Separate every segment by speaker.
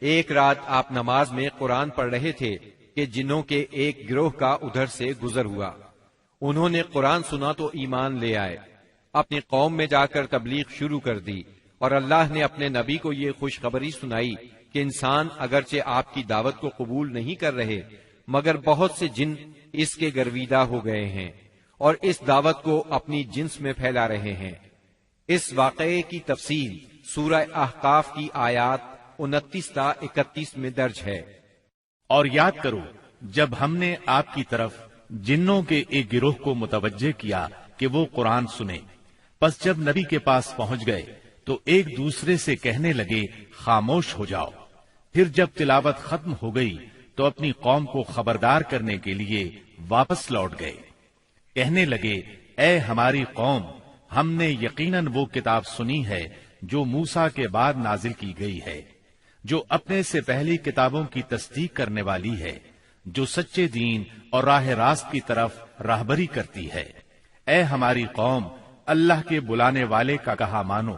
Speaker 1: ایک رات آپ نماز میں قرآن پڑھ رہے تھے کہ جنوں کے ایک گروہ کا ادھر سے گزر ہوا۔ انہوں نے قرآن سنا تو ایمان لے آئے، اپنی قوم میں جا کر تبلیغ شروع کر دی، اور اللہ نے اپنے نبی کو یہ خوشخبری سنائی کہ انسان اگرچہ آپ کی دعوت کو قبول نہیں کر رہے، مگر بہت سے جن اس کے گرویدہ ہو گئے ہیں اور اس دعوت کو اپنی جنس میں پھیلا رہے ہیں۔ اس واقعے کی تفصیل سورہ احقاف کی آیات 29 تا 31 میں درج ہے۔
Speaker 2: اور یاد کرو جب ہم نے آپ کی طرف جنوں کے ایک گروہ کو متوجہ کیا کہ وہ قرآن سنے، پس جب نبی کے پاس پہنچ گئے تو ایک دوسرے سے کہنے لگے خاموش ہو جاؤ۔ پھر جب تلاوت ختم ہو گئی تو اپنی قوم کو خبردار کرنے کے لیے واپس لوٹ گئے، کہنے لگے اے ہماری قوم، ہم نے یقیناً وہ کتاب سنی ہے جو موسیٰ کے بعد نازل کی گئی ہے، جو اپنے سے پہلی کتابوں کی تصدیق کرنے والی ہے، جو سچے دین اور راہ راست کی طرف راہبری کرتی ہے۔ اے ہماری قوم، اللہ کے بلانے والے کا کہا مانو،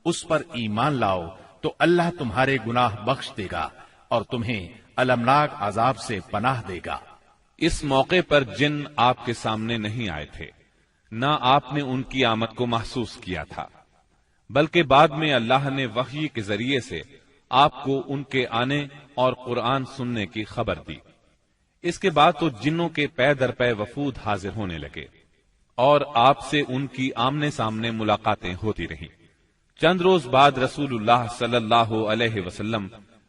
Speaker 2: اس پر ایمان لاؤ تو اللہ تمہارے گناہ بخش دے گا اور تمہیں المناک عذاب سے پناہ دے گا۔
Speaker 3: اس موقع پر جن آپ کے سامنے نہیں آئے تھے، نہ آپ نے ان کی آمد کو محسوس کیا تھا، بلکہ بعد میں اللہ نے وحی کے ذریعے سے آپ کو ان کے آنے اور قرآن سننے کی خبر دی۔ اس کے بعد تو جنوں کے پے در پے وفود حاضر ہونے لگے اور آپ سے ان کی آمنے سامنے ملاقاتیں ہوتی رہیں۔ چند روز بعد رسول اللہ صلی اللہ علیہ وسلم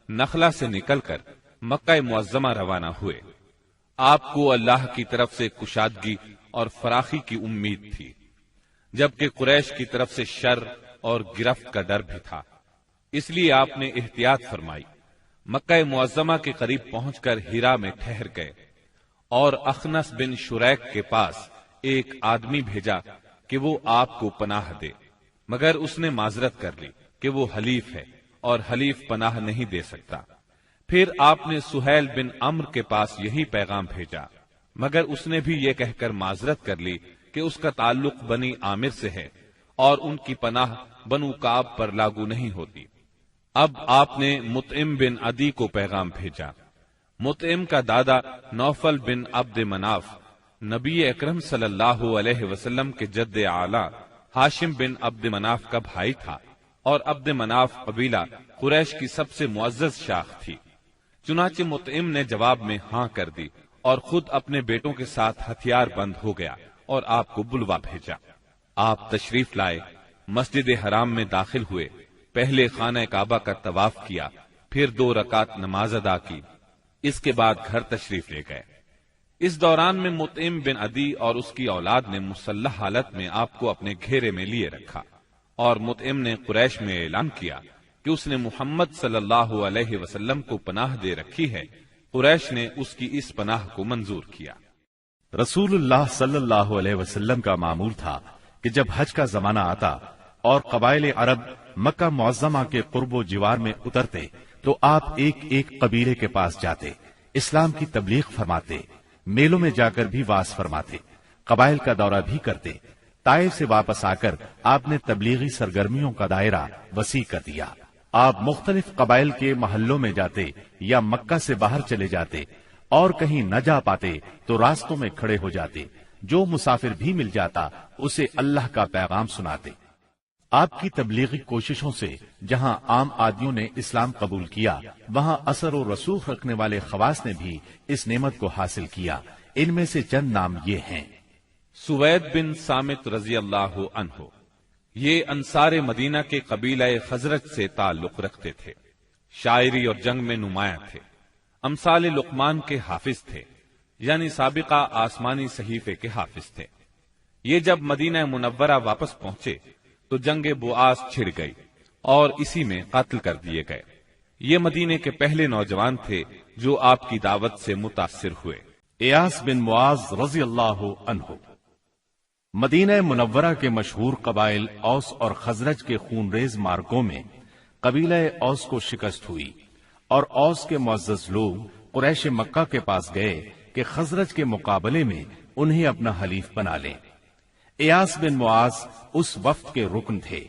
Speaker 3: نخلا سے نکل کر مکہ معظمہ روانہ ہوئے۔ آپ کو اللہ کی طرف سے کشادگی اور فراخی کی امید تھی، جبکہ قریش کی طرف سے شر اور گرفت کا ڈر بھی تھا، اس لیے آپ نے احتیاط فرمائی۔ مکہ معظمہ کے قریب پہنچ کر ہیرا میں ٹھہر گئے اور اخنس بن شریک کے پاس ایک آدمی بھیجا کہ وہ آپ کو پناہ دے، مگر اس نے معذرت کر لی کہ وہ حلیف ہے اور حلیف پناہ نہیں دے سکتا۔ پھر آپ نے سہیل بن عمرو کے پاس یہی پیغام بھیجا، مگر اس نے بھی یہ کہہ کر معذرت کر لی کہ اس کا تعلق بنی عامر سے ہے اور ان کی پناہ بنو کعب پر لاگو نہیں ہوتی۔ اب آپ نے مطعم بن عدی کو پیغام بھیجا۔ مطعم کا دادا نوفل بن عبد مناف نبی اکرم صلی اللہ علیہ وسلم کے جد اعلی ہاشم بن عبد مناف کا بھائی تھا، اور عبد مناف قبیلہ قریش کی سب سے معزز شاخ تھی۔ چنانچہ مطعم نے جواب میں ہاں کر دی اور خود اپنے بیٹوں کے ساتھ ہتھیار بند ہو گیا اور آپ کو بلوا بھیجا۔ آپ تشریف لائے، مسجد حرام میں داخل ہوئے، پہلے خانہ کعبہ کا طواف کیا، پھر 2 رکعت نماز ادا کی، اس کے بعد گھر تشریف لے گئے۔ اس دوران میں مطعم بن عدی اور اس کی اولاد نے مسلح حالت میں آپ کو اپنے گھیرے میں لیے رکھا، اور مطعم نے قریش میں اعلان کیا کہ اس نے محمد صلی اللہ علیہ وسلم کو پناہ دے رکھی ہے۔ قریش نے اس کی اس پناہ کو منظور کیا۔
Speaker 2: رسول اللہ صلی اللہ علیہ وسلم کا معمول تھا کہ جب حج کا زمانہ آتا اور قبائل عرب مکہ معظمہ کے قرب و جوار میں اترتے تو آپ ایک ایک قبیلے کے پاس جاتے، اسلام کی تبلیغ فرماتے، میلوں میں جا کر بھی واعظ فرماتے، قبائل کا دورہ بھی کرتے۔ طائف سے واپس آ کر آپ نے تبلیغی سرگرمیوں کا دائرہ وسیع کر دیا۔ آپ مختلف قبائل کے محلوں میں جاتے یا مکہ سے باہر چلے جاتے، اور کہیں نہ جا پاتے تو راستوں میں کھڑے ہو جاتے، جو مسافر بھی مل جاتا اسے اللہ کا پیغام سناتے۔ آپ کی تبلیغی کوششوں سے جہاں عام آدمیوں نے اسلام قبول کیا، وہاں اثر و رسوخ رکھنے والے خواص نے بھی اس نعمت کو حاصل کیا۔ ان میں سے چند نام یہ ہیں۔
Speaker 3: سوید بن صامت رضی اللہ عنہ، یہ انصار مدینہ کے قبیلہ خزرج سے تعلق رکھتے تھے، شاعری اور جنگ میں نمایاں تھے، امثال لقمان کے حافظ تھے، یعنی سابقہ آسمانی صحیفے کے حافظ تھے۔ یہ جب مدینہ منورہ واپس پہنچے تو جنگ بؤاس چھڑ گئی اور اسی میں قتل کر دیے گئے۔ یہ مدینے کے پہلے نوجوان تھے جو آپ کی دعوت سے متاثر ہوئے۔
Speaker 2: ایاس بن معاذ رضی اللہ عنہ، مدینہ منورہ کے مشہور قبائل اوس اور خزرج کے خونریز مارکوں میں قبیلہ اوس کو شکست ہوئی، اور اوس کے معزز لوگ قریش مکہ کے پاس گئے کہ خزرج کے مقابلے میں انہیں اپنا حلیف بنا لیں۔ ایاس بن معاذ اس وفد کے رکن تھے۔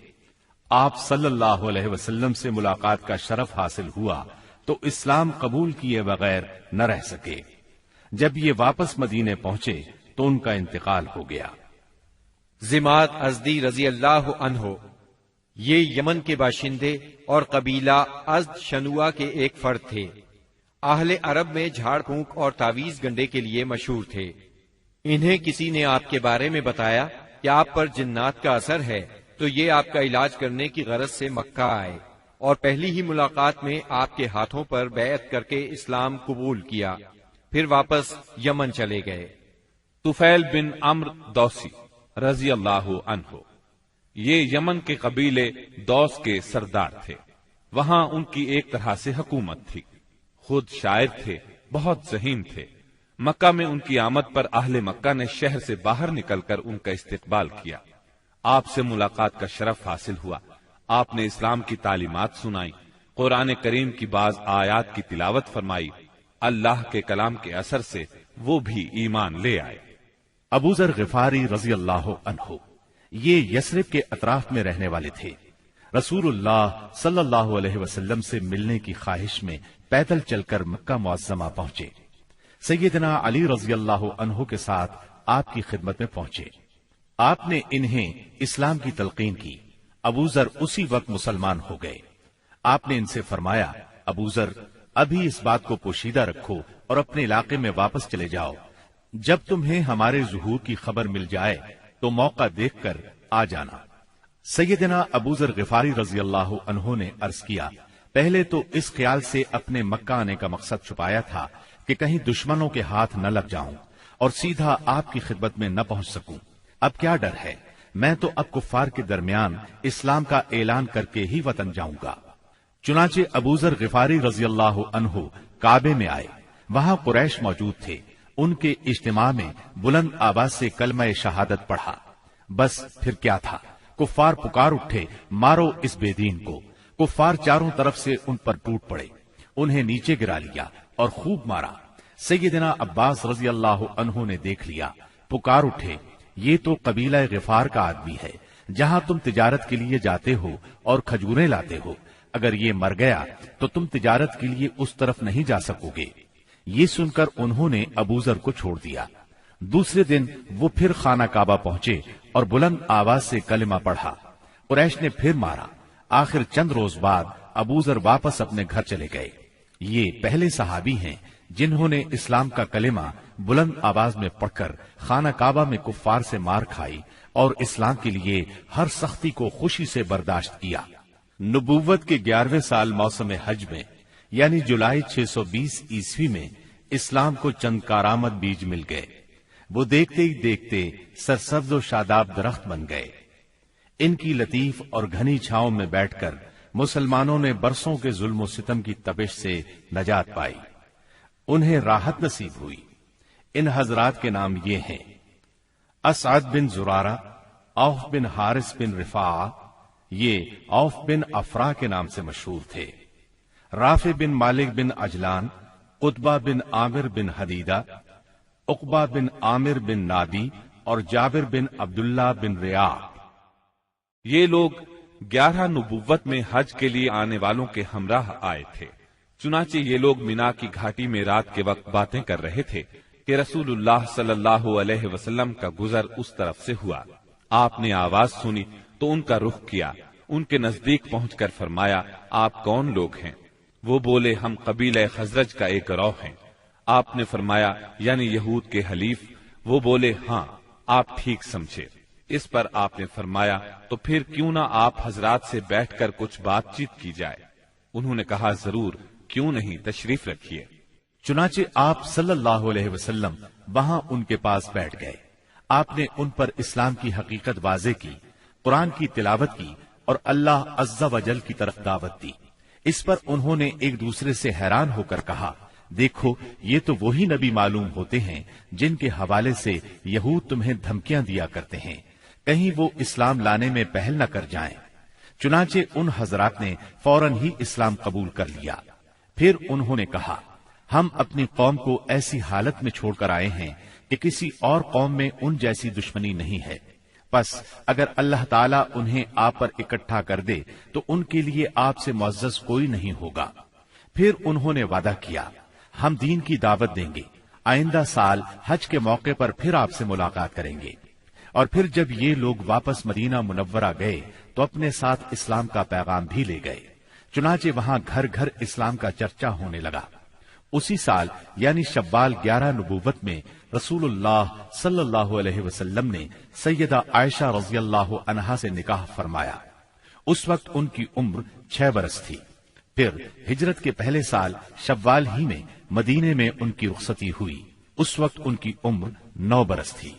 Speaker 2: آپ صلی اللہ علیہ وسلم سے ملاقات کا شرف حاصل ہوا تو اسلام قبول کیے بغیر نہ رہ سکے۔ جب یہ واپس مدینے پہنچے تو ان کا انتقال ہو گیا۔
Speaker 1: زماد ازدی رضی اللہ عنہ یہ یمن کے باشندے اور قبیلہ ازد شنوا کے ایک فرد تھے۔ اہل عرب میں جھاڑ پھونک اور تعویذ گنڈے کے لیے مشہور تھے۔ انہیں کسی نے آپ کے بارے میں بتایا کہ آپ پر جنات کا اثر ہے، تو یہ آپ کا علاج کرنے کی غرض سے مکہ آئے اور پہلی ہی ملاقات میں آپ کے ہاتھوں پر بیعت کر کے اسلام قبول کیا، پھر واپس یمن چلے گئے۔
Speaker 3: طفیل بن عمرو دوسی رضی اللہ عنہ یہ یمن کے قبیلے دوس کے سردار تھے۔ وہاں ان کی ایک طرح سے حکومت تھی۔ خود شاعر تھے، بہت ذہین تھے۔ مکہ میں ان کی آمد پر اہل مکہ نے شہر سے باہر نکل کر ان کا استقبال کیا۔ آپ سے ملاقات کا شرف حاصل ہوا۔ آپ نے اسلام کی تعلیمات سنائی، قرآن کریم کی بعض آیات کی تلاوت فرمائی۔ اللہ کے کلام کے اثر سے وہ بھی ایمان لے آئے۔
Speaker 2: ابو ذر غفاری رضی اللہ عنہ یہ یثرب کے اطراف میں رہنے والے تھے۔ رسول اللہ صلی اللہ علیہ وسلم سے ملنے کی خواہش میں پیدل چل کر مکہ معظمہ پہنچے۔ سیدنا علی رضی اللہ عنہ کے ساتھ آپ کی خدمت میں پہنچے۔ آپ نے انہیں اسلام کی تلقین کی۔ ابو ذر اسی وقت مسلمان ہو گئے۔ آپ نے ان سے فرمایا، ابو ذر ابھی اس بات کو پوشیدہ رکھو اور اپنے علاقے میں واپس چلے جاؤ۔ جب تمہیں ہمارے ظہور کی خبر مل جائے تو موقع دیکھ کر آ جانا۔ سیدنا ابو ذر غفاری رضی اللہ عنہ نے عرض کیا، پہلے تو اس خیال سے اپنے مکہ آنے کا مقصد چھپایا تھا کہ کہیں دشمنوں کے ہاتھ نہ لگ جاؤں اور سیدھا آپ کی خدمت میں نہ پہنچ سکوں۔ اب کیا ڈر ہے، میں تو اب کفار کے درمیان اسلام کا اعلان کر کے ہی وطن جاؤں گا۔ چنانچہ ابو ذر غفاری رضی اللہ عنہ کعبے میں آئے۔ وہاں قریش موجود تھے۔ ان کے اجتماع میں بلند آواز سے کلمہ شہادت پڑھا۔ بس پھر کیا تھا، کفار پکار اٹھے، مارو اس بے دین کو۔ کفار چاروں طرف سے ان پر ٹوٹ پڑے، انہیں نیچے گرا لیا اور خوب مارا۔ سیدنا عباس رضی اللہ عنہ نے دیکھ لیا، پکار اٹھے، یہ تو قبیلہ غفار کا آدمی ہے، جہاں تم تجارت کے لیے جاتے ہو اور کھجوریں لاتے ہو، اگر یہ مر گیا تو تم تجارت کے لیے اس طرف نہیں جا سکو گے۔ یہ سن کر انہوں نے ابو ذر کو چھوڑ دیا۔ دوسرے دن وہ پھر خانہ کعبہ پہنچے اور بلند آواز سے کلمہ پڑھا۔ قریش نے پھر مارا۔ آخر چند روز بعد ابو ذر واپس اپنے گھر چلے گئے۔ یہ پہلے صحابی ہیں جنہوں نے اسلام کا کلمہ بلند آواز میں پڑھ کر خانہ کعبہ میں کفار سے مار کھائی اور اسلام کے لیے ہر سختی کو خوشی سے برداشت کیا۔ نبوت کے 11ویں سال موسم حج میں یعنی جولائی 620 عیسوی میں اسلام کو چند کارآمد بیج مل گئے۔ وہ دیکھتے ہی دیکھتے سرسبز و شاداب درخت بن گئے۔ ان کی لطیف اور گھنی چھاؤں میں بیٹھ کر مسلمانوں نے برسوں کے ظلم و ستم کی تپش سے نجات پائی، انہیں راحت نصیب ہوئی۔ ان حضرات کے نام یہ ہیں: اسعد بن زرارہ، اوف بن حارث بن رفاعہ، یہ اوف بن افرا کے نام سے مشہور تھے، رافع بن مالک بن عجلان، قطبہ بن عامر بن حدیدہ، عقبہ بن عامر بن نادی اور جابر بن عبداللہ بن ریاح۔
Speaker 3: یہ لوگ 11 نبوت میں حج کے لیے آنے والوں کے ہمراہ آئے تھے۔ چنانچہ یہ لوگ مینا کی گھاٹی میں رات کے وقت باتیں کر رہے تھے کہ رسول اللہ صلی اللہ علیہ وسلم کا گزر اس طرف سے ہوا۔ آپ نے آواز سنی تو ان کا رخ کیا، ان کے نزدیک پہنچ کر فرمایا، آپ کون لوگ ہیں؟ وہ بولے، ہم قبیلہ خزرج کا ایک گروہ ہیں۔ آپ نے فرمایا، یعنی یہود کے حلیف؟ وہ بولے، ہاں، آپ ٹھیک سمجھے۔ اس پر آپ نے فرمایا، تو پھر کیوں نہ آپ حضرات سے بیٹھ کر کچھ بات چیت کی جائے؟ انہوں نے کہا، ضرور، کیوں نہیں، تشریف رکھیے۔
Speaker 2: چنانچہ آپ صلی اللہ علیہ وسلم وہاں ان کے پاس بیٹھ گئے۔ آپ نے ان پر اسلام کی حقیقت واضح کی، قرآن کی تلاوت کی اور اللہ عز و جل کی طرف دعوت دی۔ اس پر انہوں نے ایک دوسرے سے حیران ہو کر کہا، دیکھو، یہ تو وہی نبی معلوم ہوتے ہیں جن کے حوالے سے یہود تمہیں دھمکیاں دیا کرتے ہیں، کہیں وہ اسلام لانے میں پہل نہ کر جائیں۔ چنانچہ ان حضرات نے فوراً ہی اسلام قبول کر لیا۔ پھر انہوں نے کہا، ہم اپنی قوم کو ایسی حالت میں چھوڑ کر آئے ہیں کہ کسی اور قوم میں ان جیسی دشمنی نہیں ہے، پس اگر اللہ تعالیٰ انہیں آپ پر اکٹھا کر دے تو ان کے لیے آپ سے معزز کوئی نہیں ہوگا۔ پھر انہوں نے وعدہ کیا ہم دین کی دعوت دیں گے، آئندہ سال حج کے موقع پر پھر آپ سے ملاقات کریں گے۔ اور پھر جب یہ لوگ واپس مدینہ منورہ گئے تو اپنے ساتھ اسلام کا پیغام بھی لے گئے، چنانچہ وہاں گھر گھر اسلام کا چرچا ہونے لگا۔ اسی سال یعنی شوال 11 نبوت میں رسول اللہ صلی اللہ علیہ وسلم نے سیدہ عائشہ رضی اللہ عنہا سے نکاح فرمایا۔ اس وقت ان کی عمر 6 برس تھی۔ پھر ہجرت کے پہلے سال شوال ہی میں مدینے میں ان کی رخصتی ہوئی، اس وقت ان کی عمر 9 برس تھی۔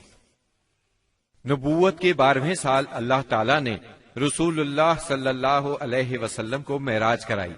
Speaker 1: نبوت کے 12ویں سال اللہ تعالیٰ نے رسول اللہ صلی اللہ علیہ وسلم کو معراج کرائی۔